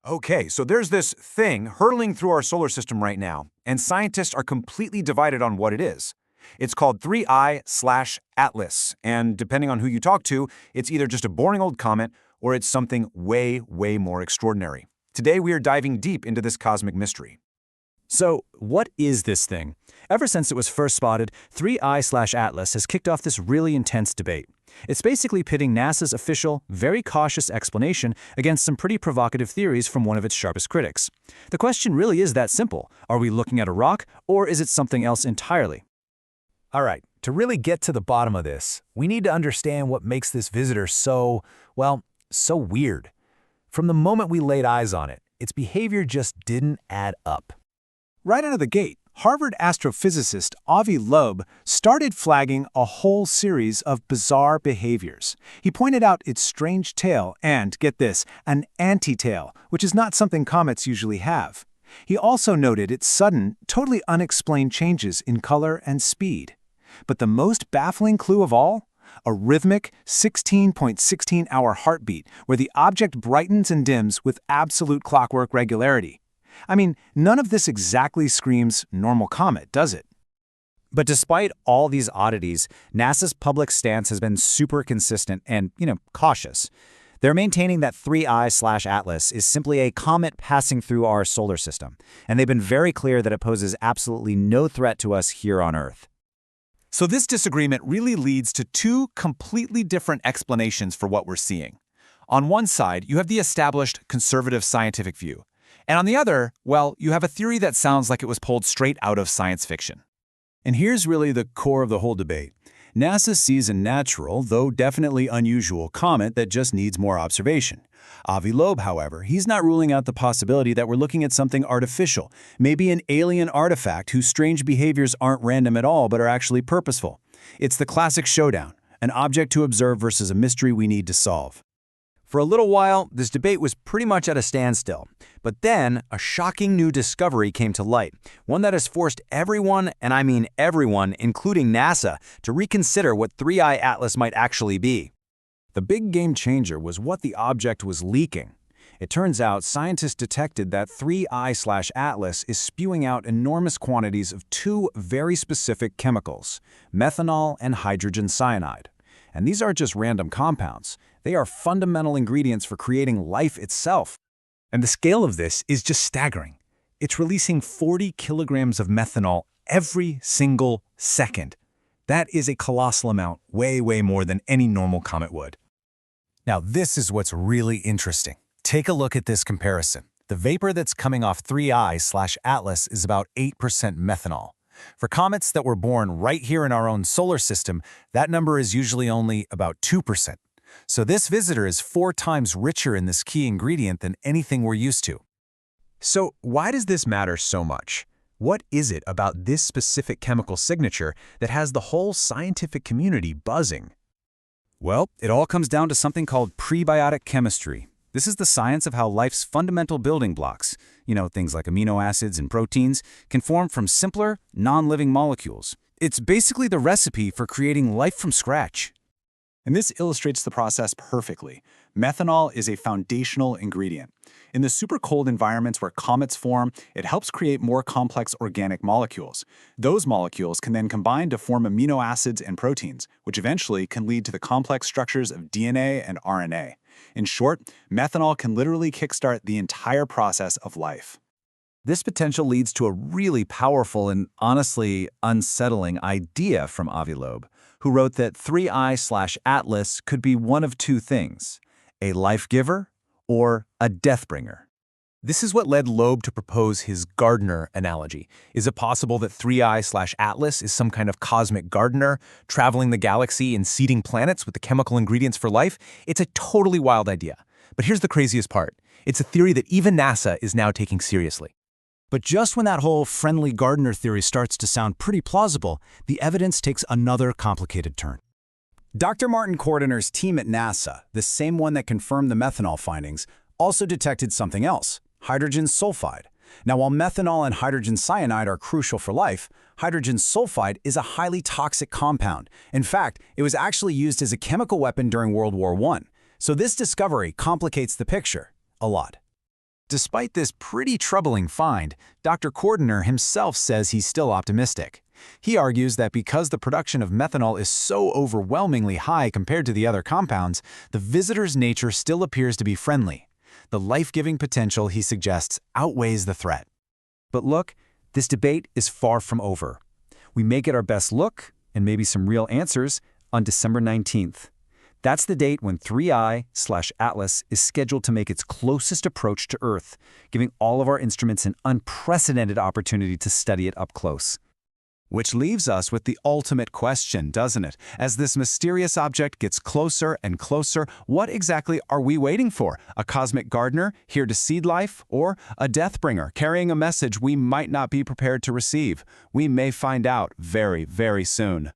Okay, so there's this thing hurtling through our solar system right now, and scientists are completely divided on what it is. It's called 3I/Atlas, and depending on who you talk to, it's either just a boring old comet or it's something way, way more extraordinary. Today we are diving deep into this cosmic mystery. So, what is this thing? Ever since it was first spotted, 3I/Atlas has kicked off this really intense debate. It's basically pitting NASA's official, very cautious explanation against some pretty provocative theories from one of its sharpest critics. The question really is that simple. Are we looking at a rock, or is it something else entirely? All right, to really get to the bottom of this, we need to understand what makes this visitor so weird. From the moment we laid eyes on it, its behavior just didn't add up. Right out of the gate, Harvard astrophysicist Avi Loeb started flagging a whole series of bizarre behaviors. He pointed out its strange tail and, get this, an anti-tail, which is not something comets usually have. He also noted its sudden, totally unexplained changes in color and speed. But the most baffling clue of all? A rhythmic 16.16-hour heartbeat where the object brightens and dims with absolute clockwork regularity. I mean, none of this exactly screams normal comet, does it? But despite all these oddities, NASA's public stance has been super consistent and, cautious. They're maintaining that 3I/Atlas is simply a comet passing through our solar system, and they've been very clear that it poses absolutely no threat to us here on Earth. So this disagreement really leads to two completely different explanations for what we're seeing. On one side, you have the established conservative scientific view. And on the other, well, you have a theory that sounds like it was pulled straight out of science fiction. And here's really the core of the whole debate. NASA sees a natural, though definitely unusual, comet that just needs more observation. Avi Loeb, however, he's not ruling out the possibility that we're looking at something artificial, maybe an alien artifact whose strange behaviors aren't random at all but are actually purposeful. It's the classic showdown, an object to observe versus a mystery we need to solve. For a little while, this debate was pretty much at a standstill. But then, a shocking new discovery came to light, one that has forced everyone, and I mean everyone, including NASA, to reconsider what 3I/Atlas might actually be. The big game changer was what the object was leaking. It turns out scientists detected that 3I/Atlas is spewing out enormous quantities of two very specific chemicals, methanol and hydrogen cyanide. And these aren't just random compounds. They are fundamental ingredients for creating life itself. And the scale of this is just staggering. It's releasing 40 kilograms of methanol every single second. That is a colossal amount, way, way more than any normal comet would. Now, this is what's really interesting. Take a look at this comparison. The vapor that's coming off 3I/Atlas is about 8% methanol. For comets that were born right here in our own solar system, that number is usually only about 2%. So this visitor is 4 times richer in this key ingredient than anything we're used to. So why does this matter so much? What is it about this specific chemical signature that has the whole scientific community buzzing? Well, it all comes down to something called prebiotic chemistry. This is the science of how life's fundamental building blocks, things like amino acids and proteins, can form from simpler, non-living molecules. It's basically the recipe for creating life from scratch. And this illustrates the process perfectly. Methanol is a foundational ingredient. In the super cold environments where comets form, it helps create more complex organic molecules. Those molecules can then combine to form amino acids and proteins, which eventually can lead to the complex structures of DNA and RNA. In short, methanol can literally kickstart the entire process of life. This potential leads to a really powerful and honestly unsettling idea from Avi Loeb, who wrote that 3I/Atlas could be one of two things, a life giver or a death bringer. This is what led Loeb to propose his gardener analogy. Is it possible that 3I/Atlas is some kind of cosmic gardener, traveling the galaxy and seeding planets with the chemical ingredients for life? It's a totally wild idea. But here's the craziest part. It's a theory that even NASA is now taking seriously. But just when that whole friendly gardener theory starts to sound pretty plausible, the evidence takes another complicated turn. Dr. Martin Cordiner's team at NASA, the same one that confirmed the methanol findings, also detected something else, hydrogen sulfide. Now, while methanol and hydrogen cyanide are crucial for life, hydrogen sulfide is a highly toxic compound. In fact, it was actually used as a chemical weapon during World War I. So this discovery complicates the picture a lot. Despite this pretty troubling find, Dr. Cordiner himself says he's still optimistic. He argues that because the production of methanol is so overwhelmingly high compared to the other compounds, the visitor's nature still appears to be friendly. The life-giving potential, he suggests, outweighs the threat. But look, this debate is far from over. We may get our best look, and maybe some real answers, on December 19th. That's the date when 3I/Atlas is scheduled to make its closest approach to Earth, giving all of our instruments an unprecedented opportunity to study it up close. Which leaves us with the ultimate question, doesn't it? As this mysterious object gets closer and closer, what exactly are we waiting for? A cosmic gardener here to seed life? Or a deathbringer carrying a message we might not be prepared to receive? We may find out very, very soon.